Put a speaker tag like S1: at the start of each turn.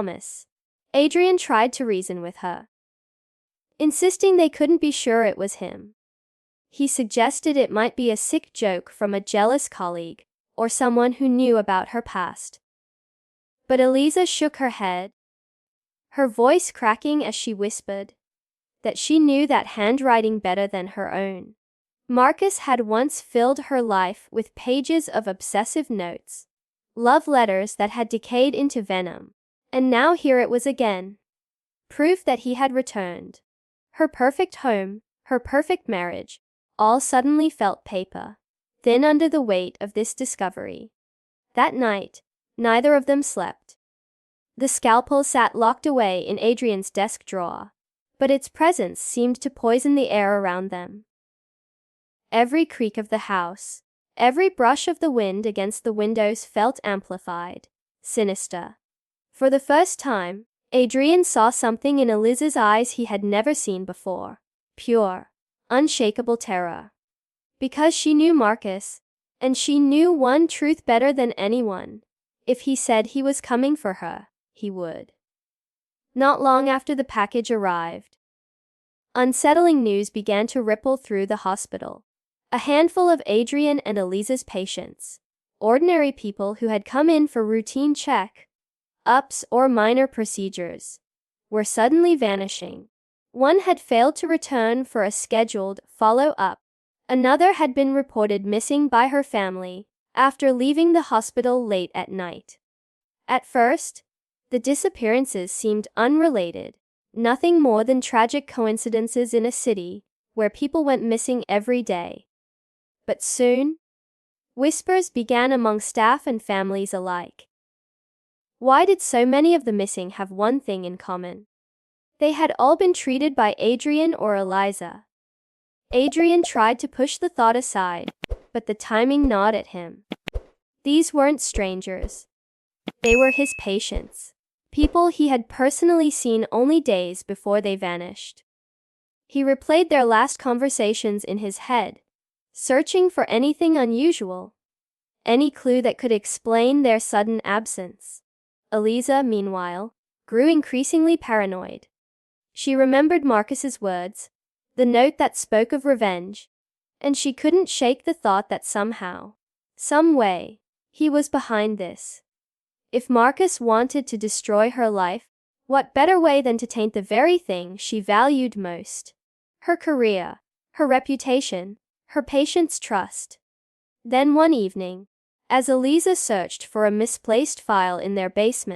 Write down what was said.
S1: promise. Adrian tried to reason with her, insisting they couldn't be sure it was him. He suggested it might be a sick joke from a jealous colleague, or someone who knew about her past. But Eliza shook her head, her voice cracking as she whispered that she knew that handwriting better than her own. Marcus had once filled her life with pages of obsessive notes, love letters that had decayed into venom, and now here it was again. Proof that he had returned. Her perfect home, her perfect marriage, all suddenly felt paper thin under the weight of this discovery. That night, neither of them slept. The scalpel sat locked away in Adrian's desk drawer, but its presence seemed to poison the air around them. Every creak of the house, every brush of the wind against the windows felt amplified, sinister. For the first time, Adrian saw something in Eliza's eyes he had never seen before. Pure, unshakable terror. Because she knew Marcus, and she knew one truth better than anyone. If he said he was coming for her, he would. Not long after the package arrived, unsettling news began to ripple through the hospital. A handful of Adrian and Eliza's patients, ordinary people who had come in for routine check-ups or minor procedures, were suddenly vanishing. One had failed to return for a scheduled follow-up. Another had been reported missing by her family after leaving the hospital late at night. At first, the disappearances seemed unrelated, nothing more than tragic coincidences in a city where people went missing every day. But soon, whispers began among staff and families alike. Why did so many of the missing have one thing in common? They had all been treated by Adrian or Eliza. Adrian tried to push the thought aside, but the timing gnawed at him. These weren't strangers. They were his patients, people he had personally seen only days before they vanished. He replayed their last conversations in his head, searching for anything unusual, any clue that could explain their sudden absence. Eliza, meanwhile, grew increasingly paranoid. She remembered Marcus's words, the note that spoke of revenge, and she couldn't shake the thought that somehow, some way, he was behind this. If Marcus wanted to destroy her life, what better way than to taint the very thing she valued most? Her career, her reputation, her patients' trust. Then one evening, as Eliza searched for a misplaced file in their basement,